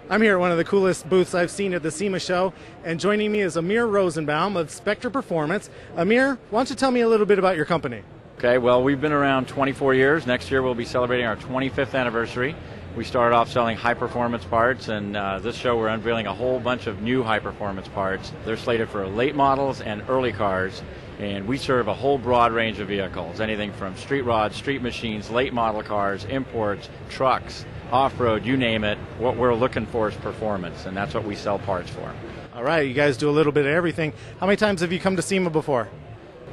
I'm here at one of the coolest booths I've seen at the SEMA show, and joining me is Amir Rosenbaum of Spectre Performance. Amir, why don't you tell me a little bit about your company? Okay, well, we've been around 24 years. Next year we'll be celebrating our 25th anniversary. We started off selling high-performance parts, and this show we're unveiling a whole bunch of new high-performance parts. They're slated for late models and early cars, and we serve a whole broad range of vehicles, anything from street rods, street machines, late model cars, imports, trucks, off-road, you name it. What we're looking for is performance, and that's what we sell parts for. All right, you guys do a little bit of everything. How many times have you come to SEMA before?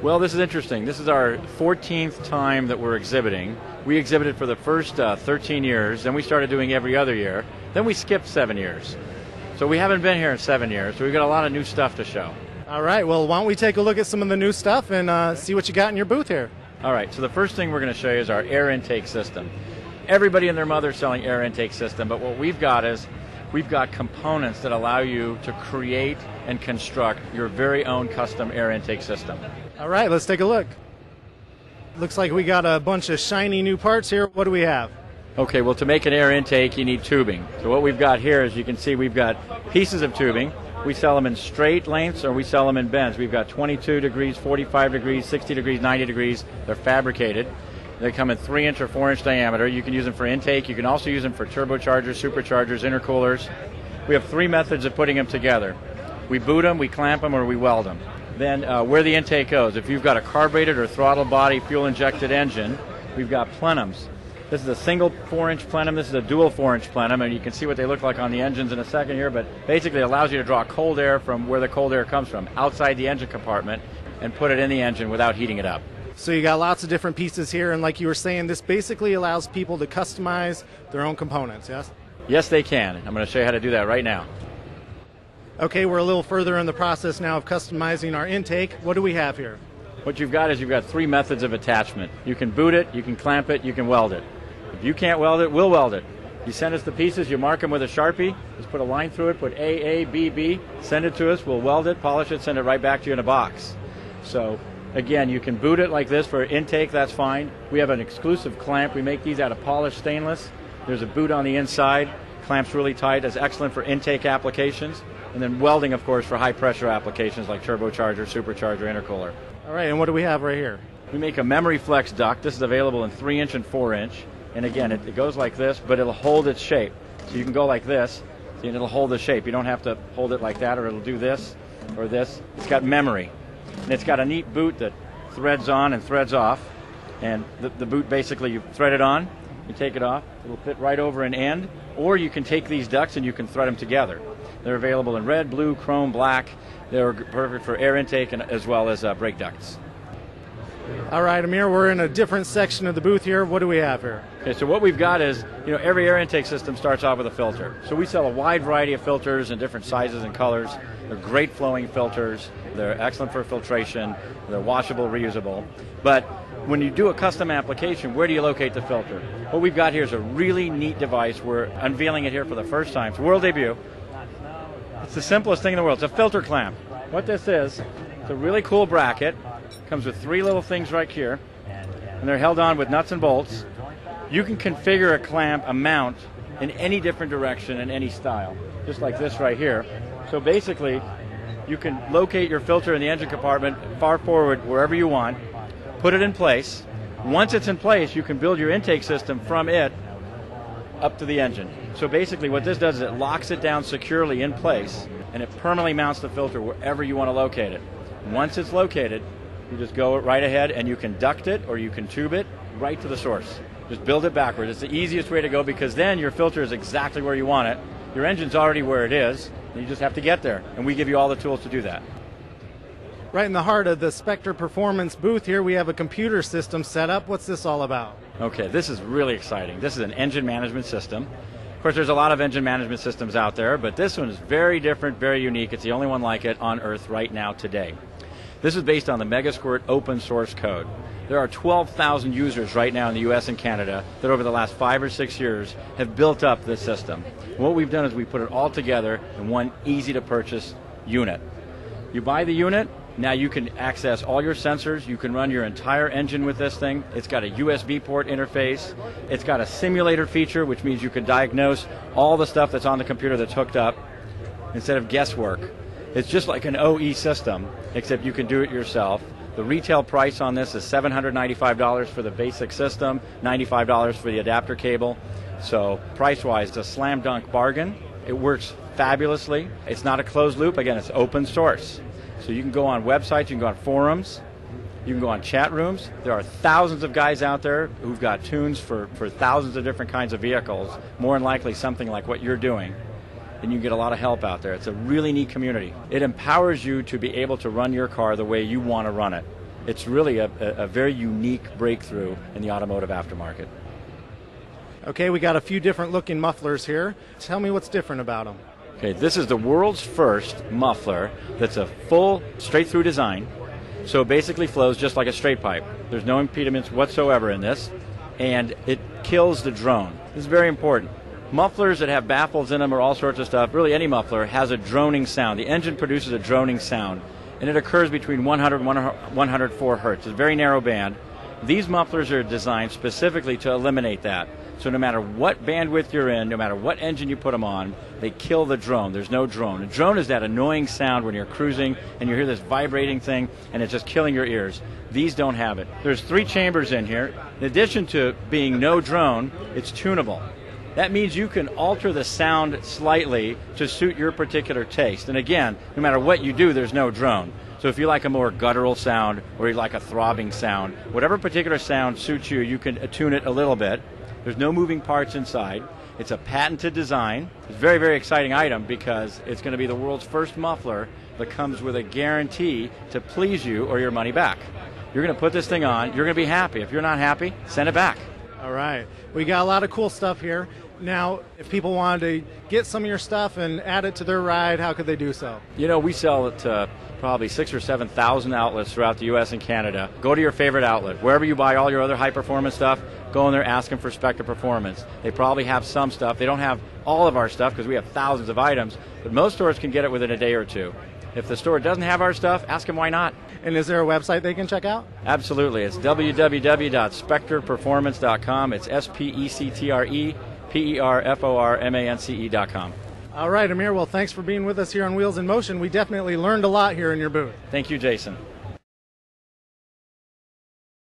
Well, this is interesting. This is our 14th time that we're exhibiting. We exhibited for the first 13 years, then we started doing every other year, then we skipped 7 years. So we haven't been here in 7 years, so we've got a lot of new stuff to show. All right, well, why don't we take a look at some of the new stuff and see what you got in your booth here. All right, so the first thing we're going to show you is our air intake system. Everybody and their mother is selling air intake system, but what we've got is we've got components that allow you to create and construct your very own custom air intake system. All right, let's take a look. Looks like we got a bunch of shiny new parts here. What do we have? Okay, well, to make an air intake, you need tubing. So what we've got here is, you can see we've got pieces of tubing. We sell them in straight lengths or we sell them in bends. We've got 22 degrees, 45 degrees, 60 degrees, 90 degrees. They're fabricated. They come in 3-inch or 4-inch diameter. You can use them for intake. You can also use them for turbochargers, superchargers, intercoolers. We have 3 methods of putting them together. We boot them, we clamp them, or we weld them. Then where the intake goes, if you've got a carbureted or throttle body fuel-injected engine, we've got plenums. This is a single 4-inch plenum. This is a dual 4-inch plenum, and you can see what they look like on the engines in a second here, but basically it allows you to draw cold air from where the cold air comes from, outside the engine compartment, and put it in the engine without heating it up. So you got lots of different pieces here, and like you were saying, this basically allows people to customize their own components, yes? Yes, they can. I'm going to show you how to do that right now. Okay, we're a little further in the process now of customizing our intake. What do we have here? What you've got is you've got 3 methods of attachment. You can boot it, you can clamp it, you can weld it. If you can't weld it, we'll weld it. You send us the pieces, you mark them with a Sharpie, just put a line through it, put A, B, B, send it to us, we'll weld it, polish it, send it right back to you in a box. So again, you can boot it like this for intake, that's fine. We have an exclusive clamp. We make these out of polished stainless. There's a boot on the inside, clamps really tight, that's excellent for intake applications. And then welding, of course, for high pressure applications like turbocharger, supercharger, intercooler. All right, and what do we have right here? We make a memory flex duct. This is available in 3-inch and 4-inch. And again, it goes like this, but it'll hold its shape. So you can go like this, and it'll hold the shape. You don't have to hold it like that, or it'll do this or this. It's got memory. And it's got a neat boot that threads on and threads off. And the boot, basically, you thread it on, you take it off, it'll fit right over an end. Or you can take these ducts and you can thread them together. They're available in red, blue, chrome, black. They're perfect for air intake and as well as brake ducts. All right, Amir, we're in a different section of the booth here. What do we have here? Okay, so what we've got is, every air intake system starts off with a filter. So we sell a wide variety of filters in different sizes and colors. They're great flowing filters. They're excellent for filtration. They're washable, reusable. But when you do a custom application, where do you locate the filter? What we've got here is a really neat device. We're unveiling it here for the first time. It's a world debut. It's the simplest thing in the world. It's a filter clamp. What this is, it's a really cool bracket. Comes with 3 little things right here, and they're held on with nuts and bolts. You can configure a clamp, a mount, in any different direction and any style, just like this right here. So basically, you can locate your filter in the engine compartment far forward, wherever you want, put it in place. Once it's in place, you can build your intake system from it up to the engine. So basically what this does is it locks it down securely in place, and it permanently mounts the filter wherever you want to locate it. Once it's located, you just go right ahead and you can duct it or you can tube it right to the source. Just build it backwards. It's the easiest way to go, because then your filter is exactly where you want it. Your engine's already where it is, and you just have to get there. And we give you all the tools to do that. Right in the heart of the Spectre Performance booth here, we have a computer system set up. What's this all about? Okay, this is really exciting. This is an engine management system. Of course, there's a lot of engine management systems out there, but this one is very different, very unique. It's the only one like it on Earth right now today. This is based on the Megasquirt open source code. There are 12,000 users right now in the US and Canada that over the last 5 or 6 years have built up this system. And what we've done is we put it all together in one easy to purchase unit. You buy the unit, Now you can access all your sensors. You can run your entire engine with this thing. It's got a USB port interface. It's got a simulator feature, which means you can diagnose all the stuff that's on the computer that's hooked up instead of guesswork. It's just like an OE system, except you can do it yourself. The retail price on this is $795 for the basic system, $95 for the adapter cable. So price-wise, it's a slam dunk bargain. It works fabulously. It's not a closed loop. Again, it's open source. So you can go on websites, you can go on forums, you can go on chat rooms. There are thousands of guys out there who've got tunes for thousands of different kinds of vehicles, more than likely something like what you're doing. And you get a lot of help out there. It's a really neat community. It empowers you to be able to run your car the way you want to run it. It's really a very unique breakthrough in the automotive aftermarket. Okay, we got a few different looking mufflers here. Tell me what's different about them. Okay, this is the world's first muffler that's a full straight-through design. So it basically flows just like a straight pipe. There's no impediments whatsoever in this, and it kills the drone. This is very important. Mufflers that have baffles in them or all sorts of stuff, really any muffler, has a droning sound. The engine produces a droning sound, and it occurs between 100 and 104 hertz. It's a very narrow band. These mufflers are designed specifically to eliminate that. So no matter what bandwidth you're in, no matter what engine you put them on, they kill the drone. There's no drone. A drone is that annoying sound when you're cruising and you hear this vibrating thing and it's just killing your ears. These don't have it. There's 3 chambers in here. In addition to being no drone, it's tunable. That means you can alter the sound slightly to suit your particular taste. And again, no matter what you do, there's no drone. So if you like a more guttural sound or you like a throbbing sound, whatever particular sound suits you, you can attune it a little bit. There's no moving parts inside. It's a patented design. It's a very, very exciting item because it's going to be the world's first muffler that comes with a guarantee to please you or your money back. You're going to put this thing on. You're going to be happy. If you're not happy, send it back. All right. We got a lot of cool stuff here. Now, if people wanted to get some of your stuff and add it to their ride, how could they do so? You know, we sell it to probably 6,000 or 7,000 outlets throughout the U.S. and Canada. Go to your favorite outlet. Wherever you buy all your other high-performance stuff, go in there, ask them for Spectre Performance. They probably have some stuff. They don't have all of our stuff because we have thousands of items, but most stores can get it within a day or two. If the store doesn't have our stuff, ask them why not. And is there a website they can check out? Absolutely. It's www.spectreperformance.com. It's SPECTREPERFORMANCE.com. All right, Amir. Well, thanks for being with us here on Wheels in Motion. We definitely learned a lot here in your booth. Thank you, Jason.